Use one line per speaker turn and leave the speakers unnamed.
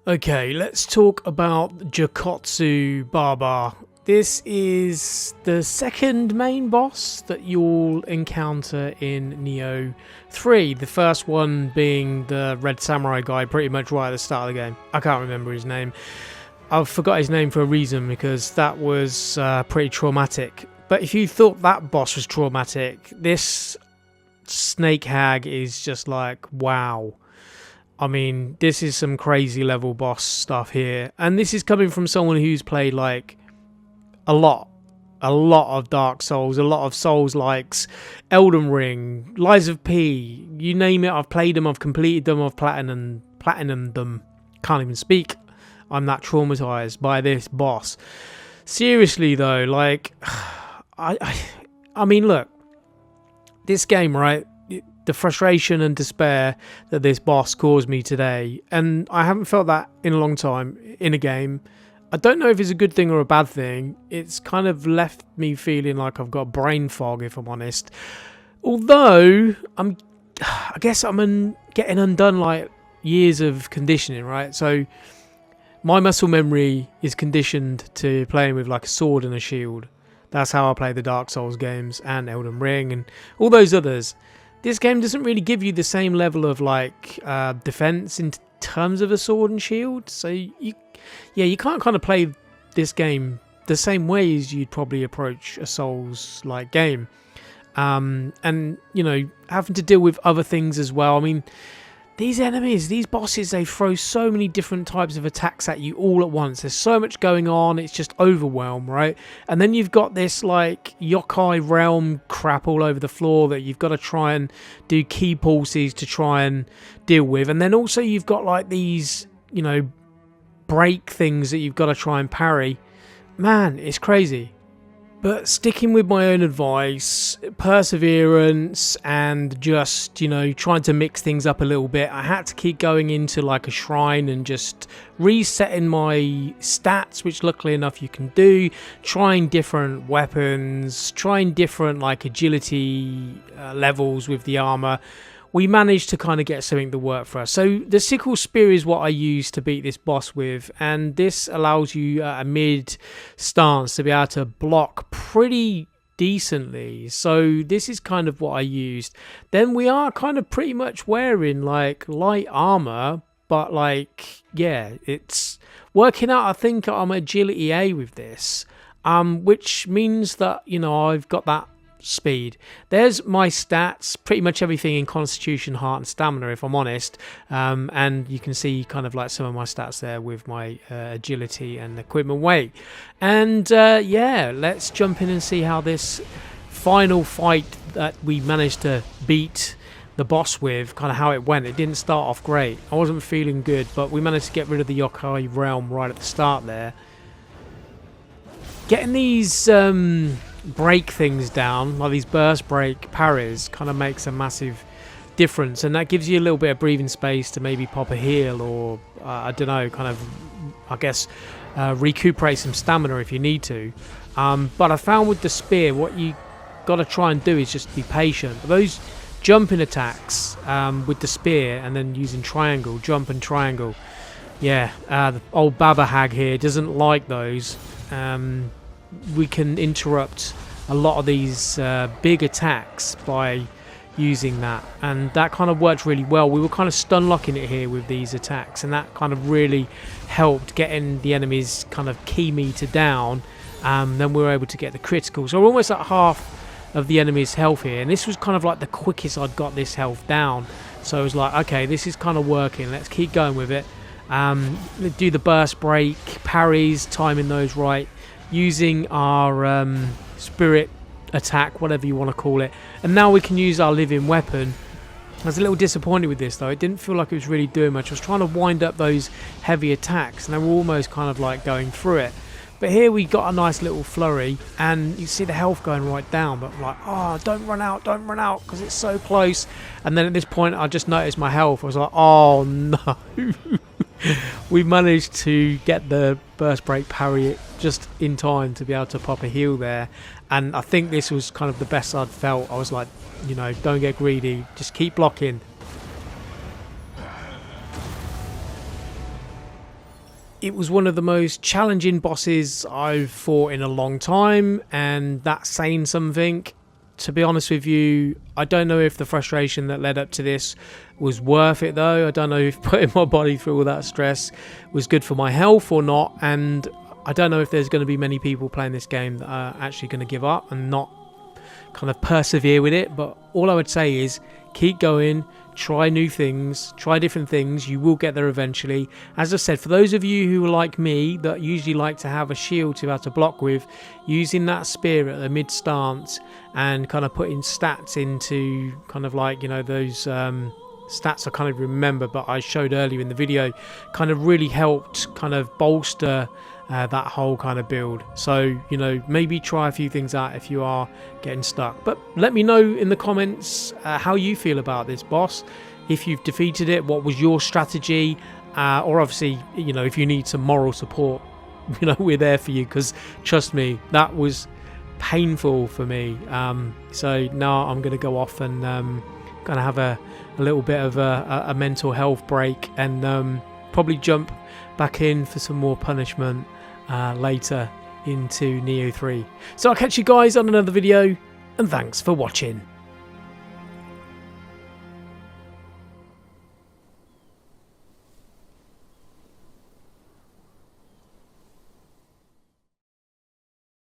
Okay, let's talk about Jakotsu-baba. This is the second main boss that you'll encounter in Nioh 3. The first one being the Red Samurai guy pretty much right at the start of the game. I can't remember his name. I forgot his name for a reason because that was pretty traumatic. But if you thought that boss was traumatic, this snake hag is just like, wow. I mean, this is some crazy level boss stuff here. And this is coming from someone who's played like a lot of Dark Souls, a lot of Souls-likes, Elden Ring, Lies of P, you name it, I've played them, I've completed them, I've platinum them. Can't even speak. I'm that traumatized by this boss. Seriously though, like, I mean, look, this game, right? The frustration and despair that this boss caused me today, and I haven't felt that in a long time in a game. I don't know if it's a good thing or a bad thing. It's kind of left me feeling like I've got brain fog, if I'm honest. Although I guess I'm getting undone like years of conditioning, right? So my muscle memory is conditioned to playing with like a sword and a shield. That's how I play the Dark Souls games and Elden Ring and all those others. This game doesn't really give you the same level of like defense in terms of a sword and shield. So you can't kind of play this game the same way as you'd probably approach a Souls-like game. And, you know, having to deal with other things as well. I mean, these enemies, these bosses, they throw so many different types of attacks at you all at once. There's so much going on, it's just overwhelm, right? And then you've got this, like, yokai realm crap all over the floor that you've got to try and do key pulses to try and deal with. And then also you've got, like, these, you know, break things that you've got to try and parry. Man, it's crazy. But sticking with my own advice, perseverance, and just, you know, trying to mix things up a little bit, I had to keep going into like a shrine and just resetting my stats, which luckily enough you can do, trying different weapons, trying different like agility levels with the armor. We managed to kind of get something to work for us. So the sickle spear is what I use to beat this boss with, and this allows you a mid stance to be able to block pretty decently. So this is kind of what I used. Then we are kind of pretty much wearing like light armor, but like, yeah, it's working out. I think I'm agility A with this, which means that, you know, I've got that speed. There's my stats, pretty much everything in constitution, heart and stamina, if I'm honest, and you can see kind of like some of my stats there with my agility and equipment weight. And yeah, let's jump in and see how this final fight that we managed to beat the boss with, kind of how it went. It didn't start off great. I wasn't feeling good, but we managed to get rid of the yokai realm right at the start there. Getting these break things down, like these burst break parries, kind of makes a massive difference, and that gives you a little bit of breathing space to maybe pop a heal or I don't know, kind of, I guess, recuperate some stamina if you need to. But I found with the spear, what you got to try and do is just be patient. Those jumping attacks with the spear and then using triangle, jump and triangle, yeah, the old Baba hag here doesn't like those. We can interrupt a lot of these big attacks by using that, and that kind of worked really well. We were kind of stun locking it here with these attacks, and that kind of really helped getting the enemies kind of key meter down. Then we were able to get the critical, so we're almost at half of the enemy's health here, and this was kind of like the quickest I'd got this health down. So I was like, okay, this is kind of working, let's keep going with it. Do the burst break parries, timing those right, using our spirit attack, whatever you want to call it, and now we can use our living weapon. I was a little disappointed with this though. It didn't feel like it was really doing much. I was trying to wind up those heavy attacks and they were almost kind of like going through it, but here we got a nice little flurry and you see the health going right down, but I'm like, oh, don't run out because it's so close. And then at this point I just noticed my health. I was like, oh no. We managed to get the burst break parry just in time to be able to pop a heal there, and I think this was kind of the best I'd felt. I was like, you know, don't get greedy, just keep blocking. it was one of the most challenging bosses I've fought in a long time, and that's saying something. To be honest with you, I don't know if the frustration that led up to this was worth it though. I don't know if putting my body through all that stress was good for my health or not, and I don't know if there's going to be many people playing this game that are actually going to give up and not kind of persevere with it. But all I would say is keep going, try new things, try different things. You will get there eventually. As I said, for those of you who are like me that usually like to have a shield to be able to block with, using that spear at the mid stance and kind of putting stats into kind of like, you know, those stats I kind of remember but I showed earlier in the video, kind of really helped kind of bolster that whole kind of build. So, you know, maybe try a few things out if you are getting stuck. But let me know in the comments how you feel about this boss. If you've defeated it, what was your strategy? Or obviously, you know, if you need some moral support, you know, we're there for you, because trust me, that was painful for me. So now I'm going to go off and kind of have a little bit of a mental health break, and probably jump back in for some more punishment later into Nioh 3. So I'll catch you guys on another video, and thanks for watching.